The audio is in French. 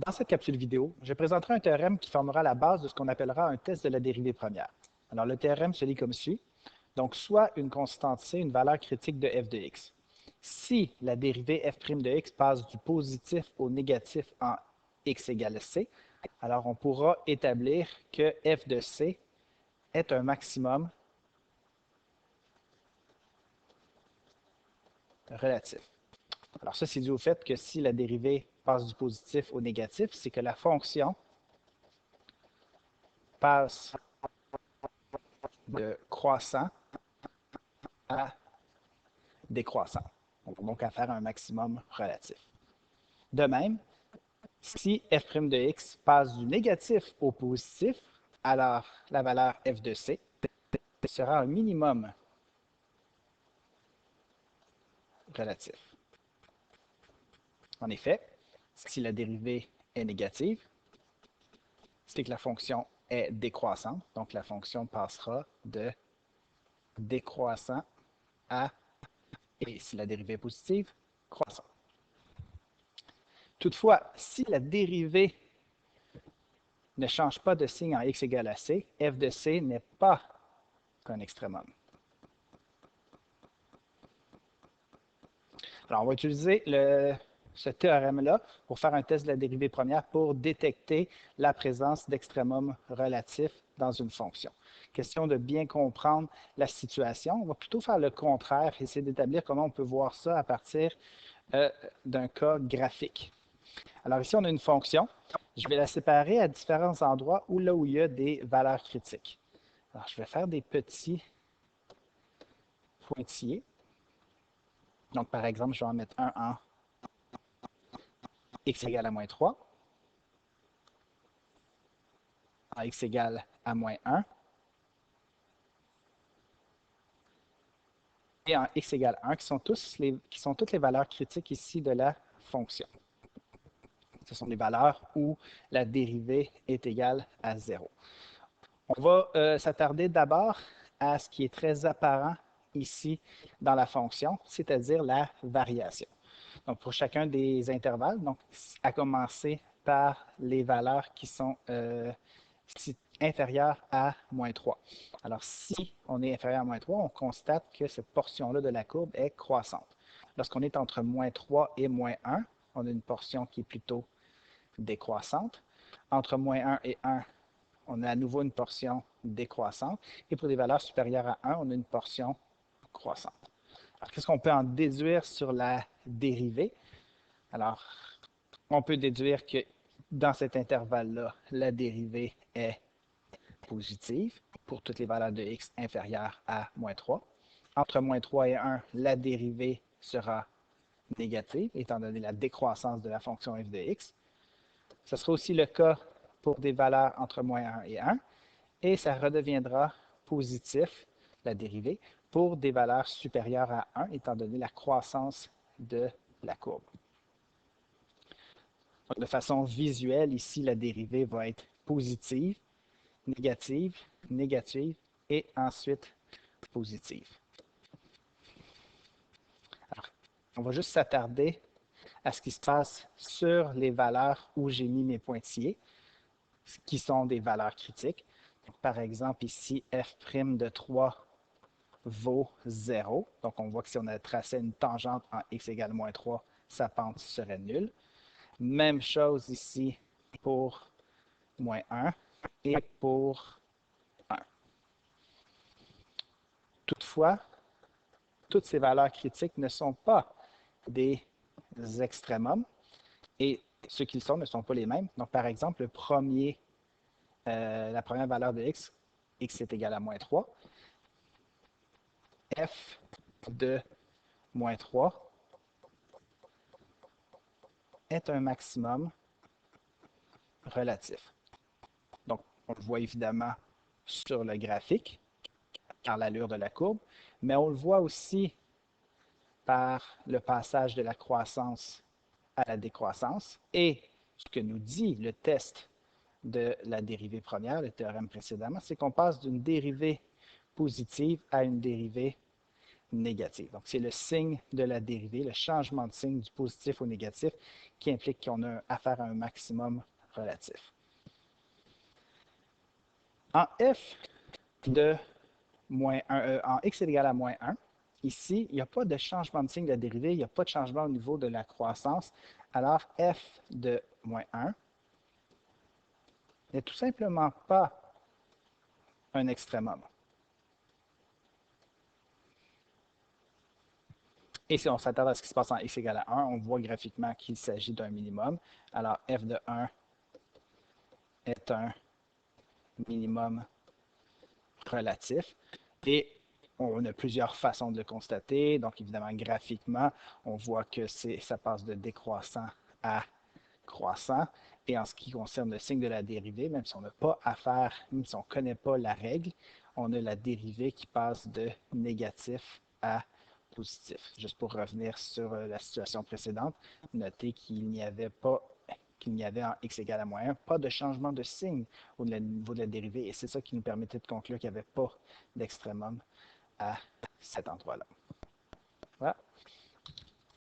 Dans cette capsule vidéo, je présenterai un théorème qui formera la base de ce qu'on appellera un test de la dérivée première. Alors, le théorème se lit comme suit. Donc, soit une constante C, une valeur critique de f de x. Si la dérivée f' de x passe du positif au négatif en x égale c, alors on pourra établir que f de c est un maximum relatif. Alors ça, c'est dû au fait que si la dérivée passe du positif au négatif, c'est que la fonction passe de croissant à décroissant. On va donc à faire un maximum relatif. De même, si f' de x passe du négatif au positif, alors la valeur f de c sera un minimum relatif. En effet, si la dérivée est négative, c'est que la fonction est décroissante, donc la fonction passera de décroissant à, et si la dérivée est positive, croissant. Toutefois, si la dérivée ne change pas de signe en x égale à c, f de c n'est pas un extrémum. Alors, on va utiliser ce théorème-là pour faire un test de la dérivée première pour détecter la présence d'extrémum relatif dans une fonction. Question de bien comprendre la situation. On va plutôt faire le contraire, essayer d'établir comment on peut voir ça à partir d'un cas graphique. Alors ici, on a une fonction. Je vais la séparer à différents endroits là où il y a des valeurs critiques. Alors, je vais faire des petits pointillés. Donc, par exemple, je vais en mettre un en x égale à moins 3, en x égale à moins 1, et en x égale 1, qui sont toutes les valeurs critiques ici de la fonction. Ce sont des valeurs où la dérivée est égale à 0. On va s'attarder d'abord à ce qui est très apparent ici dans la fonction, c'est-à-dire la variation. Donc, pour chacun des intervalles, donc à commencer par les valeurs qui sont inférieures à moins 3. Alors, si on est inférieur à moins 3, on constate que cette portion-là de la courbe est croissante. Lorsqu'on est entre moins 3 et moins 1, on a une portion qui est plutôt décroissante. Entre moins 1 et 1, on a à nouveau une portion décroissante. Et pour des valeurs supérieures à 1, on a une portion croissante. Alors, qu'est-ce qu'on peut en déduire sur la dérivée? Alors, on peut déduire que dans cet intervalle-là, la dérivée est positive pour toutes les valeurs de x inférieures à moins 3. Entre moins 3 et 1, la dérivée sera négative, étant donné la décroissance de la fonction f de x. Ce sera aussi le cas pour des valeurs entre moins 1 et 1, et ça redeviendra positif, la dérivée, pour des valeurs supérieures à 1, étant donné la croissance de la courbe. Donc, de façon visuelle, ici, la dérivée va être positive, négative, négative et ensuite positive. Alors, on va juste s'attarder à ce qui se passe sur les valeurs où j'ai mis mes pointillés, qui sont des valeurs critiques. Donc, par exemple, ici, f' de 3 vaut 0. Donc, on voit que si on a tracé une tangente en x égale moins 3, sa pente serait nulle. Même chose ici pour moins 1 et pour 1. Toutefois, toutes ces valeurs critiques ne sont pas des extrémums et ceux qu'ils sont ne sont pas les mêmes. Donc, par exemple, la première valeur de x, x est égal à moins 3, f de moins 3 est un maximum relatif. Donc, on le voit évidemment sur le graphique, par l'allure de la courbe, mais on le voit aussi par le passage de la croissance à la décroissance. Et ce que nous dit le test de la dérivée première, le théorème précédemment, c'est qu'on passe d'une dérivée positive à une dérivée négative. Donc, c'est le signe de la dérivée, le changement de signe du positif au négatif qui implique qu'on a affaire à un maximum relatif. En f de en x est égal à moins 1, ici, il n'y a pas de changement de signe de la dérivée, il n'y a pas de changement au niveau de la croissance. Alors, f de moins 1 n'est tout simplement pas un extrémum. Et si on s'attarde à ce qui se passe en x égale à 1, on voit graphiquement qu'il s'agit d'un minimum. Alors, f de 1 est un minimum relatif. Et on a plusieurs façons de le constater. Donc, évidemment, graphiquement, on voit que ça passe de décroissant à croissant. Et en ce qui concerne le signe de la dérivée, même si on n'a pas affaire, même si on ne connaît pas la règle, on a la dérivée qui passe de négatif à positif. Juste pour revenir sur la situation précédente, notez qu'il n'y avait en x égale à moins 1, pas de changement de signe au niveau de la dérivée. Et c'est ça qui nous permettait de conclure qu'il n'y avait pas d'extrémum à cet endroit-là. Voilà.